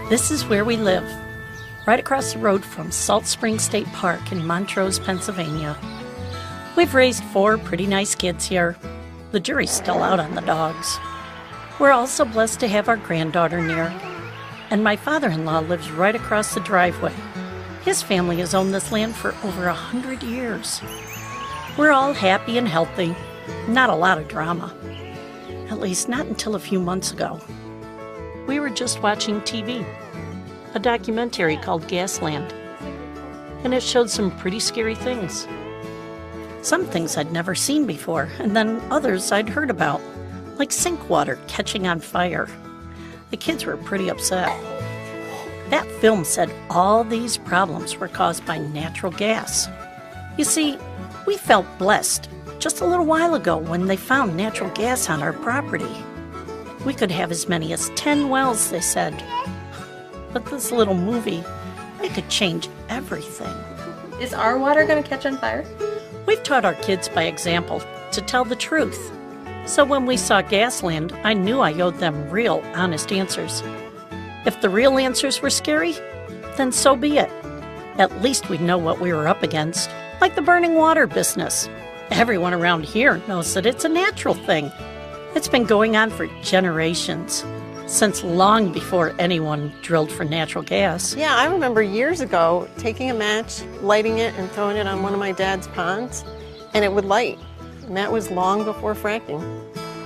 This is where we live, right across the road from Salt Spring State Park in Montrose, Pennsylvania. We've raised 4 pretty nice kids here. The jury's still out on the dogs. We're also blessed to have our granddaughter near. And my father-in-law lives right across the driveway. His family has owned this land for over 100 years. We're all happy and healthy. Not a lot of drama. At least not until a few months ago. We were just watching TV, a documentary called Gasland, and it showed some pretty scary things. Some things I'd never seen before, and then others I'd heard about, like sink water catching on fire. The kids were pretty upset. That film said all these problems were caused by natural gas. You see, we felt blessed just a little while ago when they found natural gas on our property. We could have as many as 10 wells, they said. But this little movie, it could change everything. Is our water going to catch on fire? We've taught our kids by example to tell the truth. So when we saw Gasland, I knew I owed them real, honest answers. If the real answers were scary, then so be it. At least we'd know what we were up against, like the burning water business. Everyone around here knows that it's a natural thing. It's been going on for generations, since long before anyone drilled for natural gas. Yeah, I remember years ago taking a match, lighting it, and throwing it on one of my dad's ponds, and it would light. And that was long before fracking.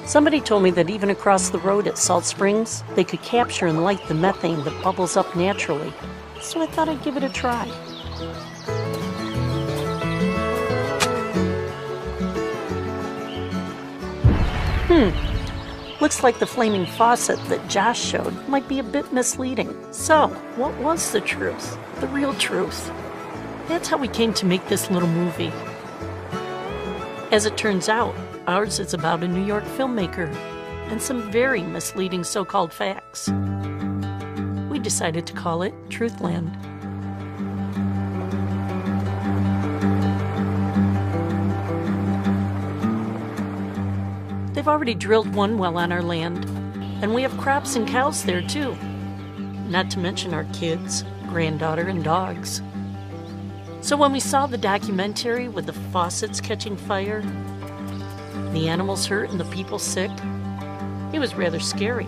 Somebody told me that even across the road at Salt Springs, they could capture and light the methane that bubbles up naturally. So I thought I'd give it a try. Looks like the flaming faucet that Josh showed might be a bit misleading. So, what was the truth? The real truth? That's how we came to make this little movie. As it turns out, ours is about a New York filmmaker and some very misleading so-called facts. We decided to call it Truthland. They've already drilled 1 well on our land, and we have crops and cows there too. Not to mention our kids, granddaughter, and dogs. So when we saw the documentary with the faucets catching fire, the animals hurt and the people sick, it was rather scary.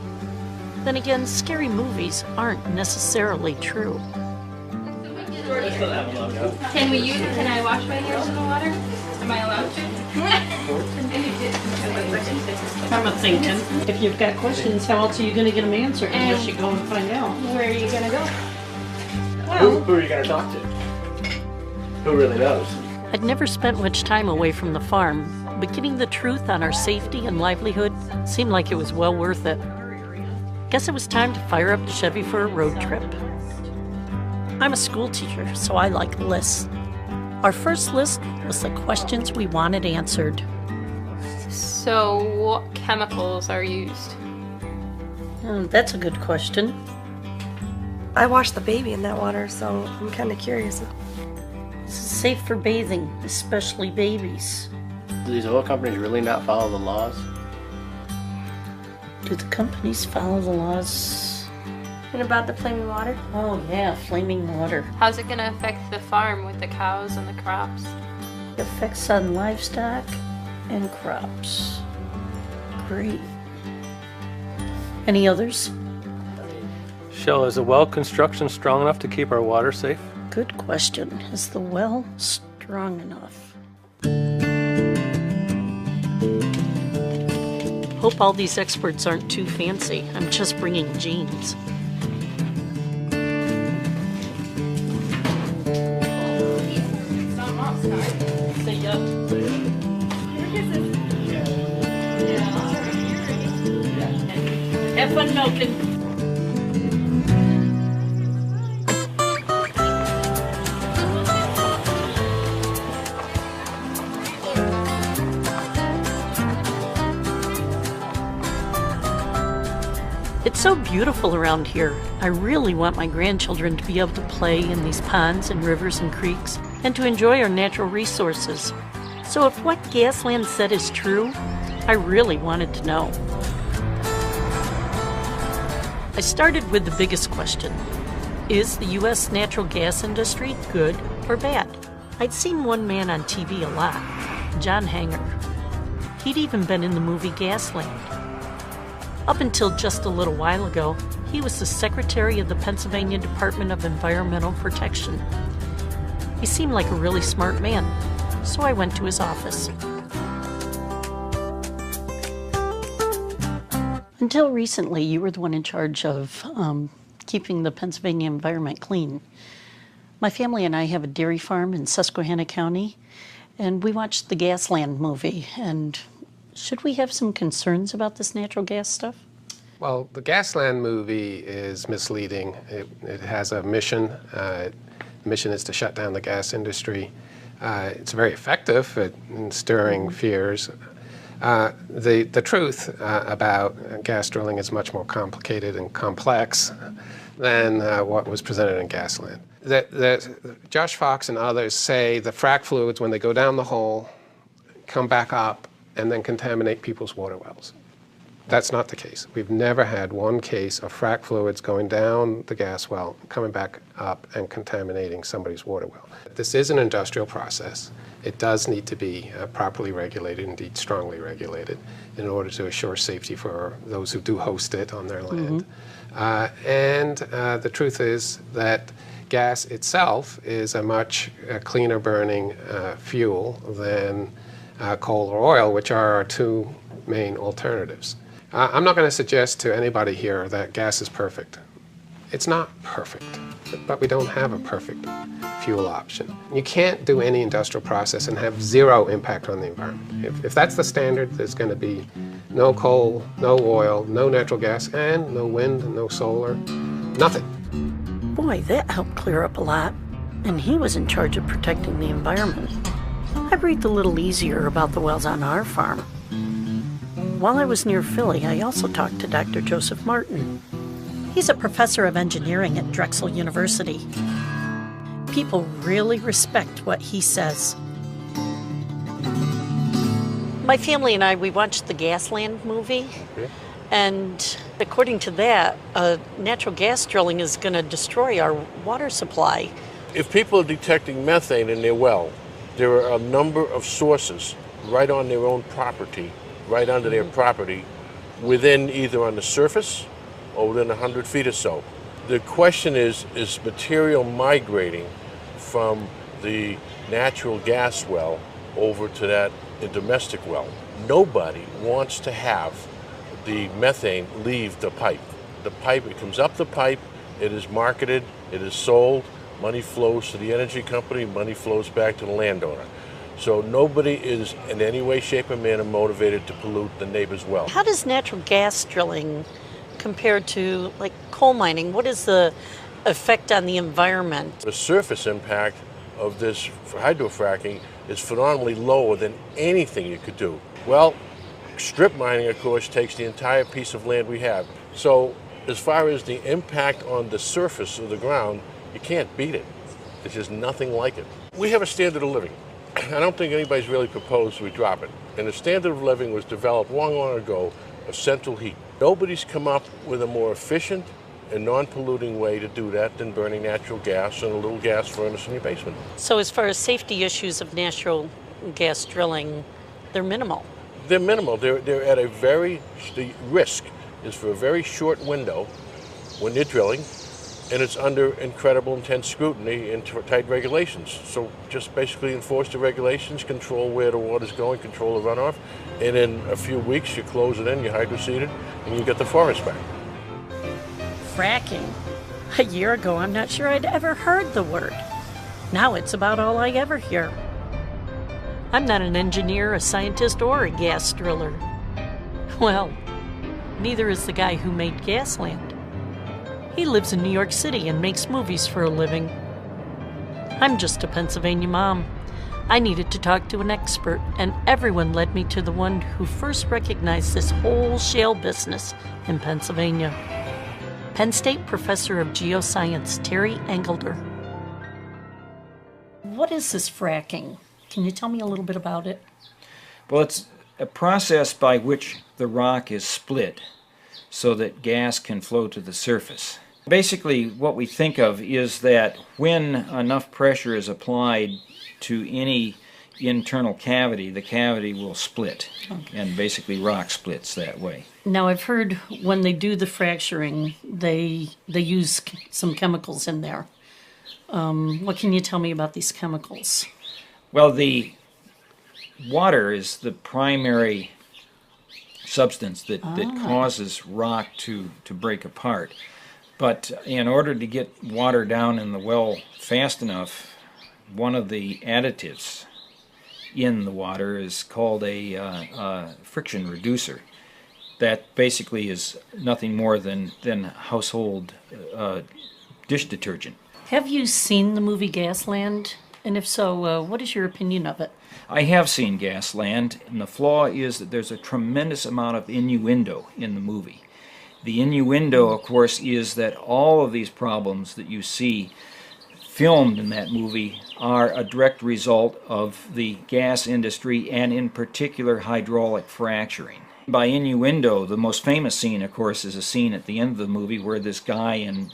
Then again, scary movies aren't necessarily true. Can I wash my ears in the water? Am I allowed to? I'm thinking, if you've got questions, how else are you going to get them answered unless you go and find out? Where are you going to go? Who are you going to talk to? Who really knows? I'd never spent much time away from the farm, but getting the truth on our safety and livelihood seemed like it was well worth it. Guess it was time to fire up the Chevy for a road trip. I'm a school teacher, so I like lists. Our first list was the questions we wanted answered. So, what chemicals are used? That's a good question. I washed the baby in that water, so I'm kind of curious. It's safe for bathing, especially babies. Do these oil companies really not follow the laws? Do the companies follow the laws? And about the flaming water? Oh yeah, flaming water. How's it going to affect the farm with the cows and the crops? Effects on livestock and crops. Great. Any others? Shell, is a well construction strong enough to keep our water safe? Good question. Is the well strong enough? Hope all these experts aren't too fancy. I'm just bringing jeans. Say yup. Have fun milking. It's so beautiful around here. I really want my grandchildren to be able to play in these ponds and rivers and creeks and to enjoy our natural resources. So if what Gasland said is true, I really wanted to know. I started with the biggest question. Is the U.S. natural gas industry good or bad? I'd seen one man on TV a lot, John Hanger. He'd even been in the movie Gasland. Up until just a little while ago, he was the secretary of the Pennsylvania Department of Environmental Protection. He seemed like a really smart man, so I went to his office. Until recently, you were the one in charge of keeping the Pennsylvania environment clean. My family and I have a dairy farm in Susquehanna County, and we watched the Gasland movie. And should we have some concerns about this natural gas stuff? Well, the Gasland movie is misleading. It has a mission. The mission is to shut down the gas industry. It's very effective at stirring fears. The truth about gas drilling is much more complicated and complex than what was presented in Gasland. Josh Fox and others say the frac fluids, when they go down the hole, come back up and then contaminate people's water wells. That's not the case. We've never had one case of frac fluids going down the gas well, coming back up and contaminating somebody's water well. This is an industrial process. It does need to be properly regulated, indeed strongly regulated, in order to assure safety for those who do host it on their land. And the truth is that gas itself is a much cleaner burning fuel than coal or oil, which are our two main alternatives. I'm not going to suggest to anybody here that gas is perfect. It's not perfect, but we don't have a perfect fuel option. You can't do any industrial process and have zero impact on the environment. If that's the standard, there's going to be no coal, no oil, no natural gas, and no wind, no solar, nothing. Boy, that helped clear up a lot. And he was in charge of protecting the environment. I breathed a little easier about the wells on our farm. While I was near Philly, I also talked to Dr. Joseph Martin. He's a professor of engineering at Drexel University. People really respect what he says. My family and I, we watched the Gasland movie, and according to that, natural gas drilling is going to destroy our water supply. If people are detecting methane in their well, there are a number of sources right on their own property, right under their property, within either on the surface or within 100 feet or so. The question is material migrating from the natural gas well over to that domestic well? Nobody wants to have the methane leave the pipe. The pipe, it comes up the pipe, it is marketed, it is sold, money flows to the energy company, money flows back to the landowner. So nobody is in any way, shape, or manner motivated to pollute the neighbor's well. How does natural gas drilling compare to like coal mining? What is the effect on the environment? The surface impact of this hydrofracking is phenomenally lower than anything you could do. Well, strip mining, of course, takes the entire piece of land we have. So as far as the impact on the surface of the ground, you can't beat it. There's just nothing like it. We have a standard of living. I don't think anybody's really proposed we drop it. And the standard of living was developed long, long ago of central heat. Nobody's come up with a more efficient and non-polluting way to do that than burning natural gas in a little gas furnace in your basement. So as far as safety issues of natural gas drilling, they're minimal? They're minimal. They're at a the risk is for a very short window when they're drilling, and it's under incredible intense scrutiny and tight regulations. So just basically enforce the regulations, control where the water's going, control the runoff, and in a few weeks you close it in, you hydroseed it, and you get the forest back. Fracking. A year ago, I'm not sure I'd ever heard the word. Now it's about all I ever hear. I'm not an engineer, a scientist, or a gas driller. Well, neither is the guy who made Gasland. He lives in New York City and makes movies for a living. I'm just a Pennsylvania mom. I needed to talk to an expert, and everyone led me to the one who first recognized this whole shale business in Pennsylvania. Penn State Professor of Geoscience, Terry Engelder. What is this fracking? Can you tell me a little bit about it? Well, it's a process by which the rock is split so that gas can flow to the surface. Basically, what we think of is that when enough pressure is applied to any internal cavity, the cavity will split, and basically rock splits that way. Now, I've heard when they do the fracturing, they use some chemicals in there. What can you tell me about these chemicals? Well, the water is the primary substance that causes rock to break apart. But in order to get water down in the well fast enough, one of the additives in the water is called a friction reducer. That basically is nothing more than household dish detergent. Have you seen the movie Gasland? And if so, what is your opinion of it? I have seen Gasland, and the flaw is that there's a tremendous amount of innuendo in the movie. The innuendo, of course, is that all of these problems that you see filmed in that movie are a direct result of the gas industry, and in particular hydraulic fracturing. By innuendo, the most famous scene, of course, is a scene at the end of the movie where this guy in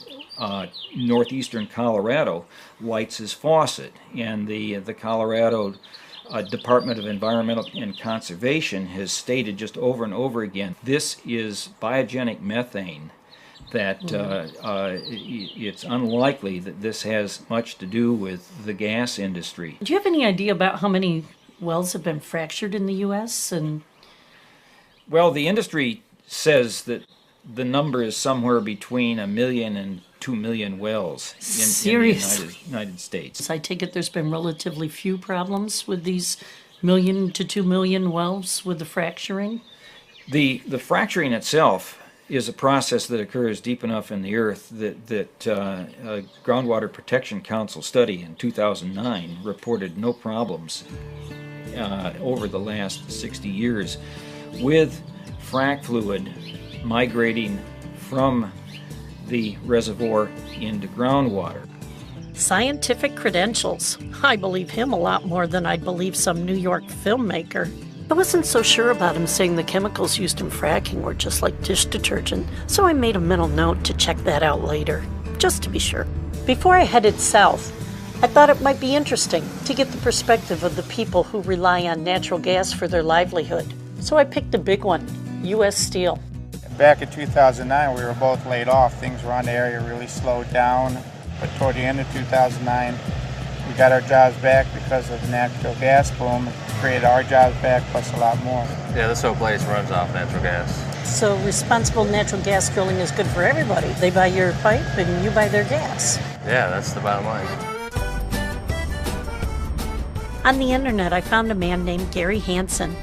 northeastern Colorado lights his faucet, and the Colorado Department of Environmental and Conservation has stated just over and over again, this is biogenic methane, that it's unlikely that this has much to do with the gas industry. Do you have any idea about how many wells have been fractured in the U.S.? Well, the industry says that the number is somewhere between 1 million and 2 million wells in the United States. I take it there's been relatively few problems with these 1 million to 2 million wells with the fracturing? The fracturing itself is a process that occurs deep enough in the earth that a Groundwater Protection Council study in 2009 reported no problems over the last 60 years with frac fluid migrating from the reservoir into groundwater. Scientific credentials. I believe him a lot more than I'd believe some New York filmmaker. I wasn't so sure about him saying the chemicals used in fracking were just like dish detergent, so I made a mental note to check that out later, just to be sure. Before I headed south, I thought it might be interesting to get the perspective of the people who rely on natural gas for their livelihood. So I picked a big one, U.S. Steel. Back in 2009, we were both laid off. Things around the area really slowed down. But toward the end of 2009, we got our jobs back because of the natural gas boom. It created our jobs back plus a lot more. Yeah, this whole place runs off natural gas. So responsible natural gas drilling is good for everybody. They buy your pipe and you buy their gas. Yeah, that's the bottom line. On the internet, I found a man named Gary Hansen.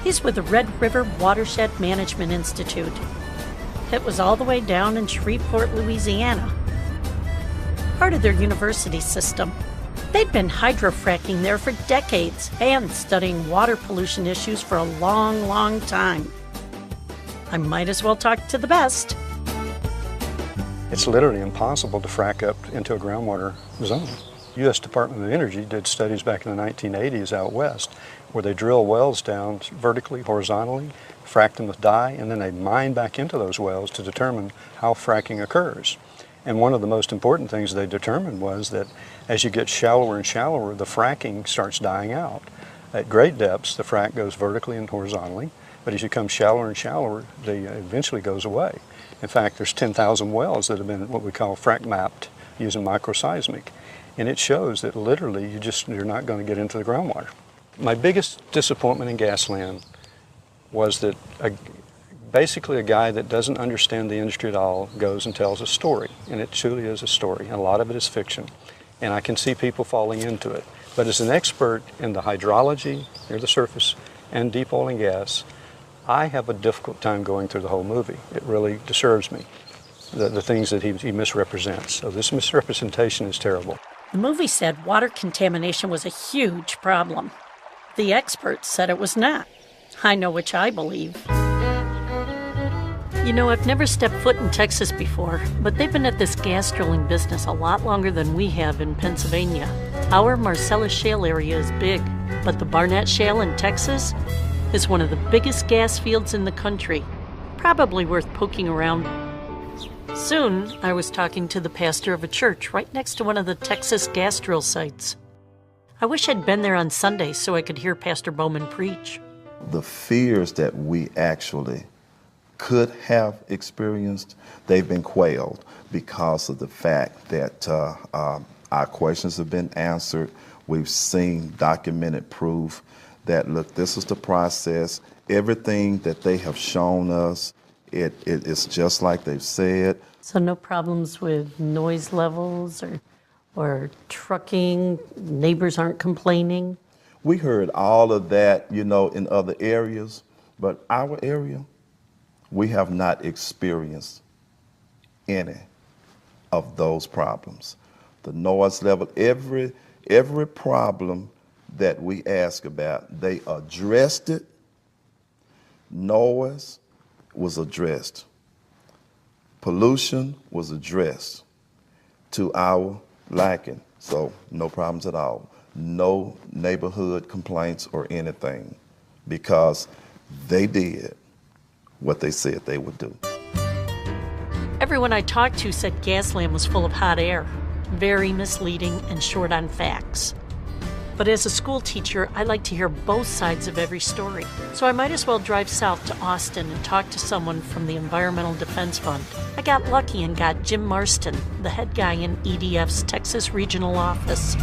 He's with the Red River Watershed Management Institute. It was all the way down in Shreveport, Louisiana, part of their university system. They'd been hydrofracking there for decades and studying water pollution issues for a long, long time. I might as well talk to the best. It's literally impossible to frack up into a groundwater zone. The U.S. Department of Energy did studies back in the 1980s out west where they drill wells down vertically, horizontally, frack them with dye, and then they mine back into those wells to determine how fracking occurs. And one of the most important things they determined was that as you get shallower and shallower, the fracking starts dying out. At great depths, the frack goes vertically and horizontally, but as you come shallower and shallower, they eventually goes away. In fact, there's 10,000 wells that have been what we call frack mapped using microseismic. And it shows that literally you're not going to get into the groundwater. My biggest disappointment in Gasland was that basically a guy that doesn't understand the industry at all goes and tells a story. And it truly is a story. And a lot of it is fiction. And I can see people falling into it. But as an expert in the hydrology near the surface and deep oil and gas, I have a difficult time going through the whole movie. It really disturbs me, the things that he misrepresents. So this misrepresentation is terrible. The movie said water contamination was a huge problem. The experts said it was not. I know which I believe. You know, I've never stepped foot in Texas before, but they've been at this gas drilling business a lot longer than we have in Pennsylvania. Our Marcellus Shale area is big, but the Barnett Shale in Texas is one of the biggest gas fields in the country. Probably worth poking around. Soon, I was talking to the pastor of a church right next to one of the Texas gas drill sites. I wish I'd been there on Sunday so I could hear Pastor Bowman preach. The fears that we actually could have experienced, they've been quelled because of the fact that our questions have been answered. We've seen documented proof that, look, this is the process. Everything that they have shown us, it is just like they've said. So no problems with noise levels or trucking, neighbors aren't complaining? We heard all of that, in other areas, but our area, we have not experienced any of those problems. The noise level, every problem that we ask about, they addressed it. Noise was addressed. Pollution was addressed to our liking. So no problems at all. No neighborhood complaints or anything, because they did what they said they would do. Everyone I talked to said Gasland was full of hot air, very misleading and short on facts. But as a school teacher, I like to hear both sides of every story. So I might as well drive south to Austin and talk to someone from the Environmental Defense Fund. I got lucky and got Jim Marston, the head guy in EDF's Texas Regional Office.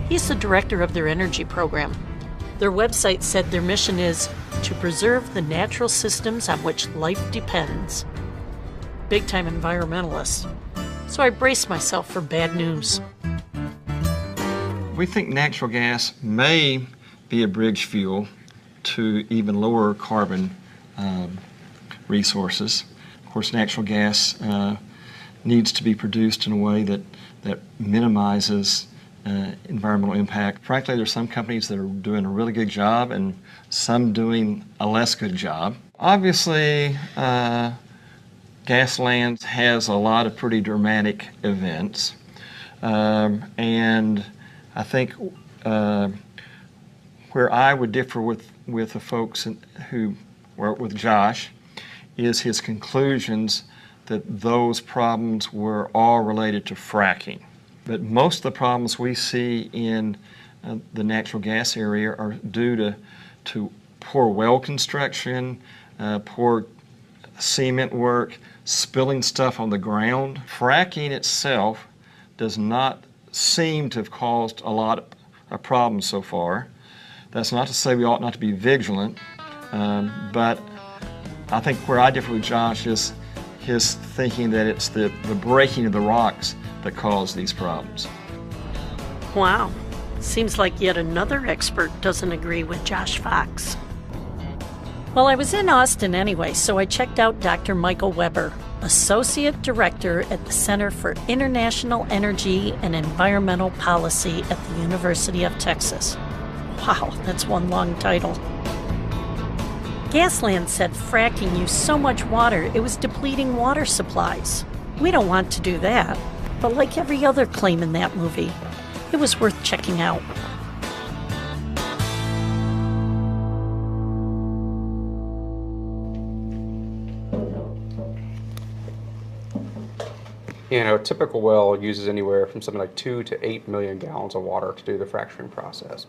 He's the director of their energy program. Their website said their mission is to preserve the natural systems on which life depends. Big-time environmentalists. So I braced myself for bad news. We think natural gas may be a bridge fuel to even lower carbon resources. Of course, natural gas needs to be produced in a way that minimizes environmental impact. Frankly, there's some companies that are doing a really good job and some doing a less good job. Obviously, Gasland has a lot of pretty dramatic events, and I think where I would differ with the folks who work with Josh is his conclusions that those problems were all related to fracking. But most of the problems we see in the natural gas area are due to poor well construction, poor cement work, spilling stuff on the ground. Fracking itself does not seem to have caused a lot of problems so far. That's not to say we ought not to be vigilant, but I think where I differ with Josh is his thinking that it's the breaking of the rocks that cause these problems. Wow. Seems like yet another expert doesn't agree with Josh Fox. Well, I was in Austin anyway, so I checked out Dr. Michael Weber, Associate Director at the Center for International Energy and Environmental Policy at the University of Texas. Wow, that's one long title. Gasland said fracking used so much water it was depleting water supplies. We don't want to do that, but like every other claim in that movie, it was worth checking out. A typical well uses anywhere from something like 2 to 8 million gallons of water to do the fracturing process,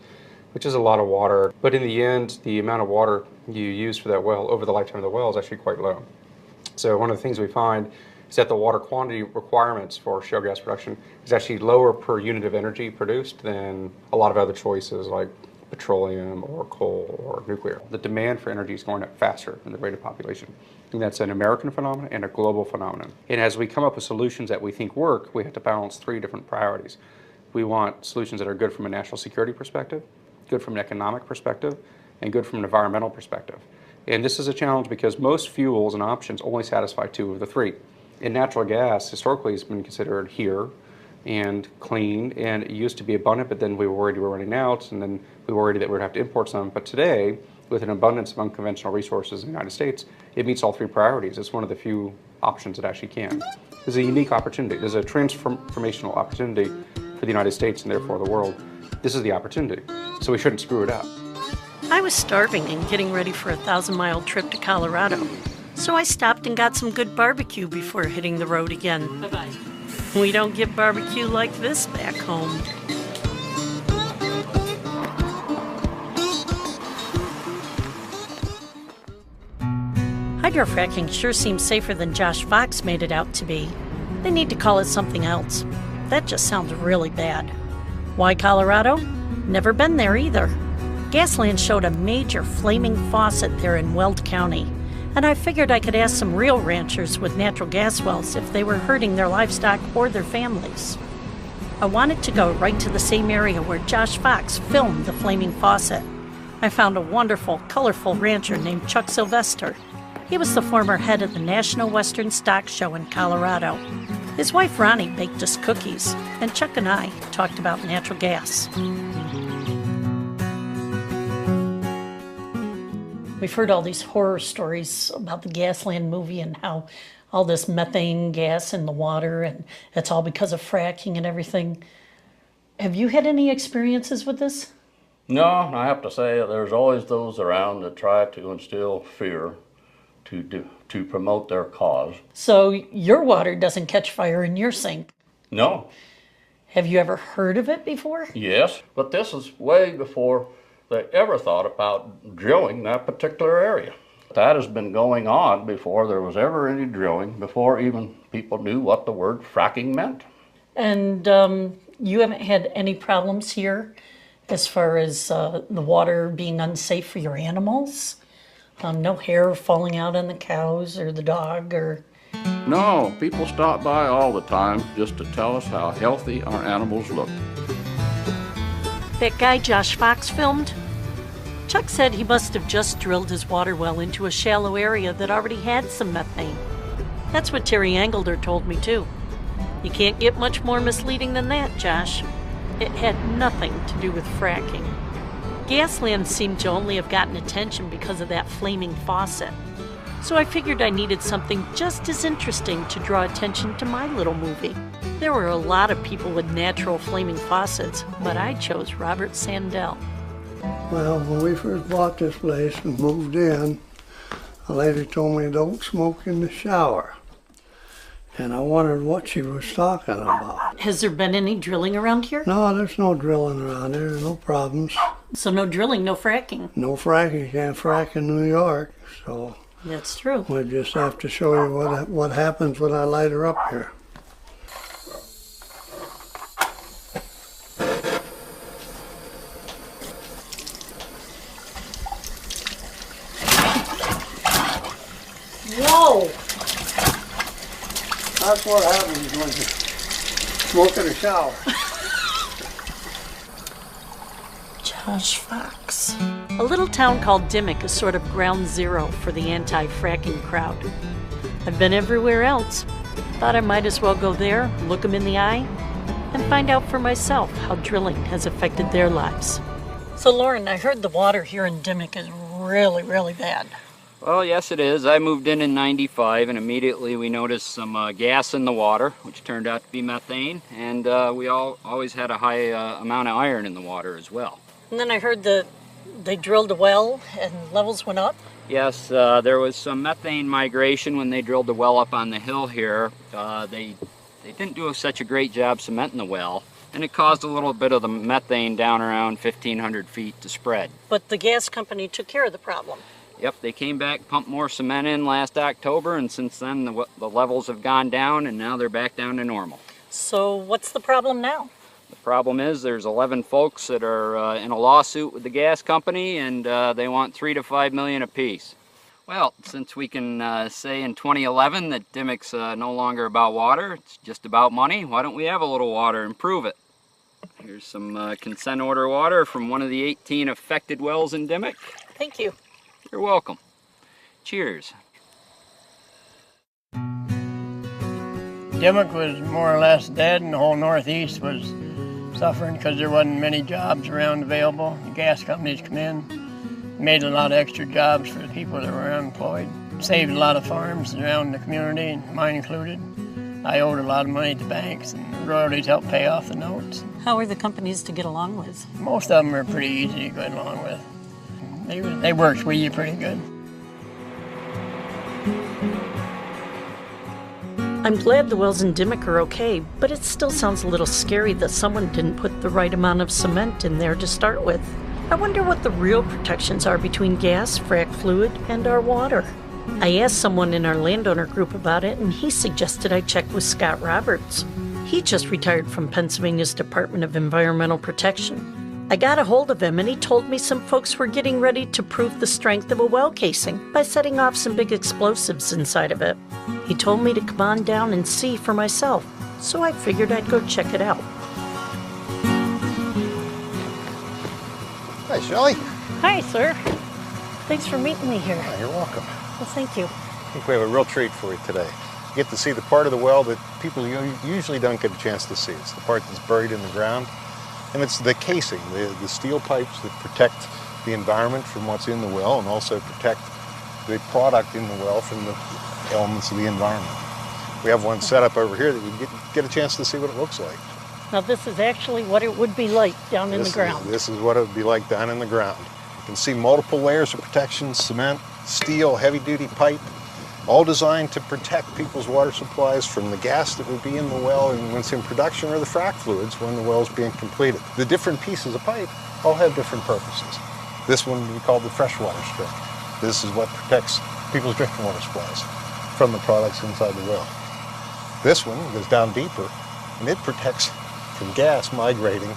which is a lot of water. But in the end, the amount of water you use for that well over the lifetime of the well is actually quite low. So one of the things we find is that the water quantity requirements for shale gas production is actually lower per unit of energy produced than a lot of other choices like petroleum or coal or nuclear. The demand for energy is going up faster than the rate of population. And that's an American phenomenon and a global phenomenon. And as we come up with solutions that we think work, we have to balance 3 different priorities. We want solutions that are good from a national security perspective, good from an economic perspective, and good from an environmental perspective. And this is a challenge because most fuels and options only satisfy 2 of the 3. And natural gas historically has been considered here and clean, and it used to be abundant, but then we were worried we were running out, and then we were worried that we would have to import some. But today, with an abundance of unconventional resources in the United States, it meets all 3 priorities. It's one of the few options that actually can. There's a unique opportunity. There's a transformational opportunity for the United States and therefore the world. This is the opportunity, so we shouldn't screw it up. I was starving and getting ready for a 1,000-mile trip to Colorado. So I stopped and got some good barbecue before hitting the road again. Bye-bye. We don't get barbecue like this back home. Hydrofracking sure seems safer than Josh Fox made it out to be. They need to call it something else. That just sounds really bad. Why Colorado? Never been there either. Gasland showed a major flaming faucet there in Weld County, and I figured I could ask some real ranchers with natural gas wells if they were hurting their livestock or their families. I wanted to go right to the same area where Josh Fox filmed the flaming faucet. I found a wonderful, colorful rancher named Chuck Sylvester. He was the former head of the National Western Stock Show in Colorado. His wife Ronnie baked us cookies, and Chuck and I talked about natural gas. We've heard all these horror stories about the Gasland movie and how all this methane gas in the water, and it's all because of fracking and everything. Have you had any experiences with this? No, I have to say there's always those around that try to instill fear to promote their cause. So your water doesn't catch fire in your sink? No. Have you ever heard of it before? Yes, but this is way before they ever thought about drilling that particular area. That has been going on before there was ever any drilling, before even people knew what the word fracking meant. And you haven't had any problems here as far as the water being unsafe for your animals? No hair falling out on the cows or the dog or... No, people stop by all the time just to tell us how healthy our animals look. That guy Josh Fox filmed? Chuck said he must have just drilled his water well into a shallow area that already had some methane. That's what Terry Angleter told me too. You can't get much more misleading than that, Josh. It had nothing to do with fracking. Gasland seemed to only have gotten attention because of that flaming faucet. So I figured I needed something just as interesting to draw attention to my little movie. There were a lot of people with natural flaming faucets, but I chose Robert Sandell. Well, when we first bought this place and moved in, a lady told me don't smoke in the shower. And I wondered what she was talking about. Has there been any drilling around here? No, there's no drilling around here, no problems. So no drilling, no fracking? No fracking, you can't frack in New York, so... That's true. We just have to show you what happens when I light her up here. Whoa! That's what happens when you smoke in a shower. Josh Fox. A little town called Dimmick is sort of ground zero for the anti-fracking crowd. I've been everywhere else. Thought I might as well go there, look them in the eye, and find out for myself how drilling has affected their lives. So Lauren, I heard the water here in Dimmick is really, really bad. Well, yes it is. I moved in '95 and immediately we noticed some gas in the water, which turned out to be methane, and we always had a high amount of iron in the water as well. And then I heard that they drilled a well and levels went up? Yes, there was some methane migration when they drilled the well up on the hill here. They didn't do such a great job cementing the well, and it caused a little bit of the methane down around 1,500 feet to spread. But the gas company took care of the problem. Yep, they came back, pumped more cement in last October, and since then the levels have gone down, and now they're back down to normal. So what's the problem now? The problem is there's 11 folks that are in a lawsuit with the gas company, and they want $3 to $5 million apiece. Well, since we can say in 2011 that Dimmick's no longer about water, it's just about money, why don't we have a little water and prove it? Here's some consent order water from one of the 18 affected wells in Dimmick. Thank you. You're welcome. Cheers. Dimmick was more or less dead, and the whole Northeast was suffering because there wasn't many jobs around available. The gas companies come in, made a lot of extra jobs for the people that were unemployed, saved a lot of farms around the community, mine included. I owed a lot of money to banks, and the royalties helped pay off the notes. How are the companies to get along with? Most of them are pretty easy to get along with. They worked with you pretty good. I'm glad the wells in Dimmock are okay, but it still sounds a little scary that someone didn't put the right amount of cement in there to start with. I wonder what the real protections are between gas, frac fluid, and our water. I asked someone in our landowner group about it, and he suggested I check with Scott Roberts. He just retired from Pennsylvania's Department of Environmental Protection. I got a hold of him, and he told me some folks were getting ready to prove the strength of a well casing by setting off some big explosives inside of it. He told me to come on down and see for myself, so I figured I'd go check it out. Hi, Shelley. Hi, sir. Thanks for meeting me here. You're welcome. Well, thank you. I think we have a real treat for you today. You get to see the part of the well that people usually don't get a chance to see. It's the part that's buried in the ground, and it's the casing, the steel pipes that protect the environment from what's in the well and also protect the product in the well from the elements of the environment. We have one set up over here that you get a chance to see what it looks like. Now, this is actually what it would be like down in the ground. This is what it would be like down in the ground. You can see multiple layers of protection: cement, steel, heavy-duty pipe, all designed to protect people's water supplies from the gas that would be in the well and when it's in production, or the frac fluids when the well's being completed. The different pieces of pipe all have different purposes. This one we call the freshwater strip. This is what protects people's drinking water supplies from the products inside the well. This one goes down deeper, and it protects from gas migrating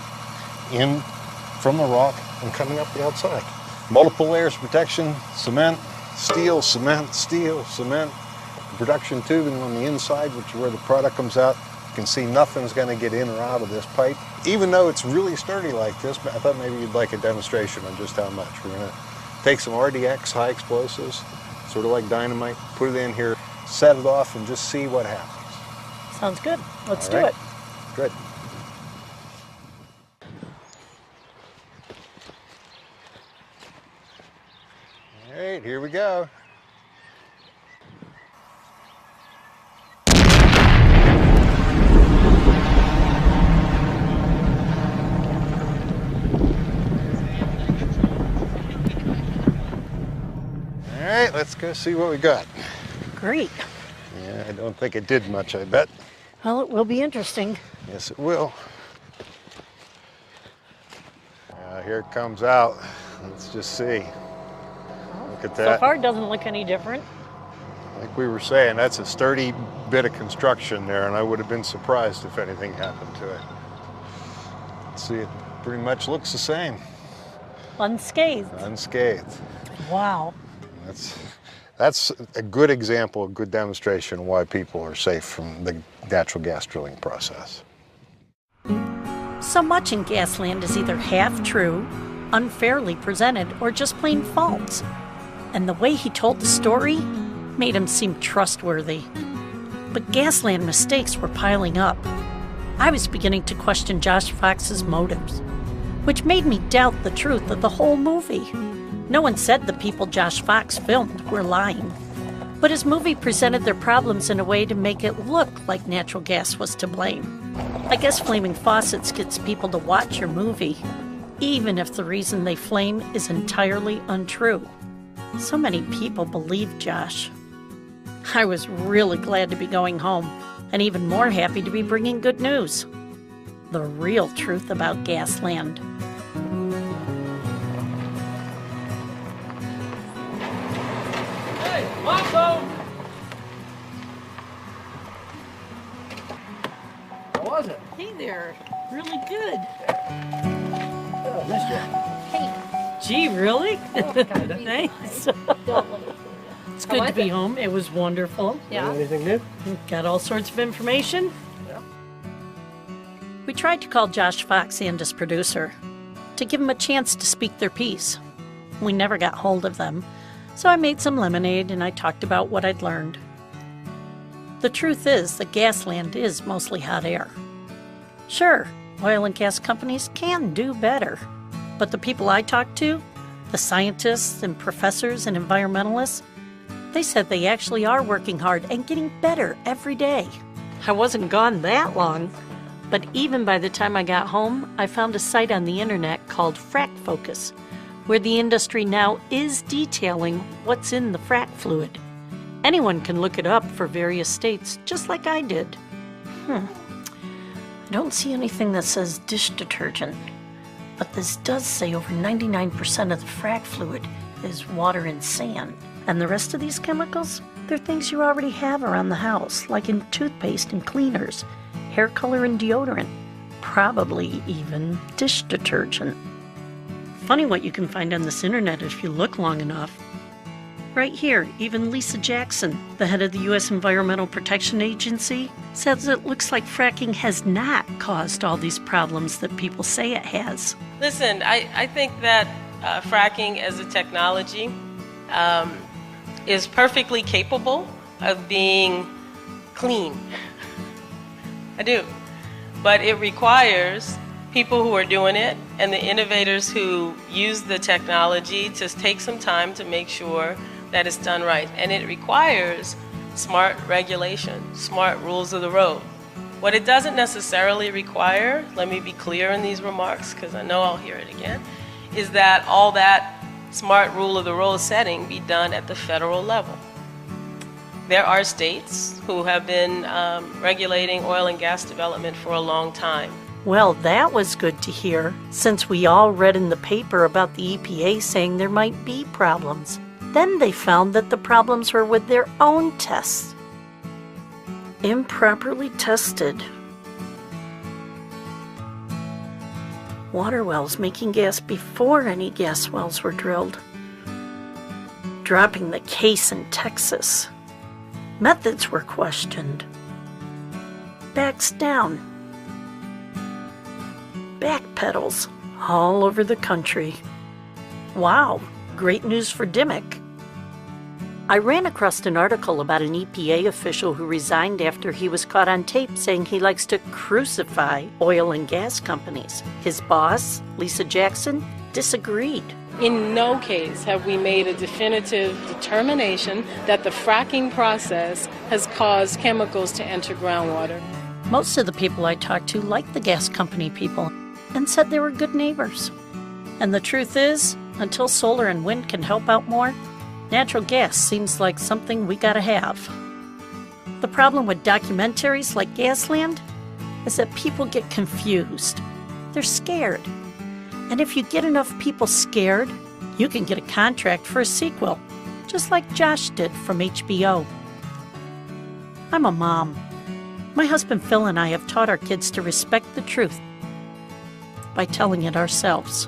in from the rock and coming up the outside. Multiple layers of protection: cement, steel, cement, steel, cement. Production tubing on the inside, which is where the product comes out. You can see nothing's going to get in or out of this pipe. Even though it's really sturdy like this, I thought maybe you'd like a demonstration on just how much. We're going to take some RDX high explosives, sort of like dynamite, put it in here, set it off, and just see what happens. Sounds good. Let's All do right. it. Good. All right, here we go. All right, let's go see what we got. Great. Yeah, I don't think it did much, I bet. Well, it will be interesting. Yes, it will. Here it comes out. Let's just see. Look at that. So far, it doesn't look any different. Like we were saying, that's a sturdy bit of construction there, and I would have been surprised if anything happened to it. See, it pretty much looks the same. Unscathed. Unscathed. Wow. That's a good example, a good demonstration of why people are safe from the natural gas drilling process. So much in Gasland is either half true, unfairly presented, or just plain false. And the way he told the story made him seem trustworthy. But Gasland mistakes were piling up. I was beginning to question Josh Fox's motives, which made me doubt the truth of the whole movie. No one said the people Josh Fox filmed were lying, but his movie presented their problems in a way to make it look like natural gas was to blame. I guess flaming faucets gets people to watch your movie, even if the reason they flame is entirely untrue. So many people believed Josh. I was really glad to be going home, and even more happy to be bringing good news. The real truth about Gasland. Hey, Marco! How was it? Hey there. Really good. Oh, missed you. Hey. Gee, really? Thanks. It's good to be home. It was wonderful. Yeah. Anything new? Got all sorts of information. Yeah. We tried to call Josh Fox and his producer to give them a chance to speak their piece. We never got hold of them, so I made some lemonade and I talked about what I'd learned. The truth is that Gasland is mostly hot air. Sure, oil and gas companies can do better, but the people I talked to, the scientists and professors and environmentalists, they said they actually are working hard and getting better every day. I wasn't gone that long, but even by the time I got home, I found a site on the internet called Frack Focus, where the industry now is detailing what's in the frack fluid. Anyone can look it up for various states, just like I did. I don't see anything that says dish detergent, but this does say over 99% of the frac fluid is water and sand. And the rest of these chemicals, they're things you already have around the house, like in toothpaste and cleaners, hair color and deodorant, probably even dish detergent. Funny what you can find on this internet if you look long enough. Right here, even Lisa Jackson, the head of the U.S. Environmental Protection Agency, says it looks like fracking has not caused all these problems that people say it has. Listen, I think that fracking as a technology is perfectly capable of being clean. I do. But it requires people who are doing it and the innovators who use the technology to take some time to make sure that it's done right. And it requires smart regulation, smart rules of the road. What it doesn't necessarily require, let me be clear in these remarks because I know I'll hear it again, is that all that smart rule of the road setting be done at the federal level. There are states who have been regulating oil and gas development for a long time. Well, that was good to hear, since we all read in the paper about the EPA saying there might be problems. Then they found that the problems were with their own tests. Improperly tested. Water wells making gas before any gas wells were drilled. Dropping the case in Texas. Methods were questioned. Backs down. Backpedals all over the country. Wow, great news for Dimmock. I ran across an article about an EPA official who resigned after he was caught on tape saying he likes to crucify oil and gas companies. His boss, Lisa Jackson, disagreed. In no case have we made a definitive determination that the fracking process has caused chemicals to enter groundwater. Most of the people I talked to liked the gas company people and said they were good neighbors. And the truth is, until solar and wind can help out more, natural gas seems like something we gotta have. The problem with documentaries like Gasland is that people get confused. They're scared. And if you get enough people scared, you can get a contract for a sequel, just like Josh did from HBO. I'm a mom. My husband Phil and I have taught our kids to respect the truth by telling it ourselves.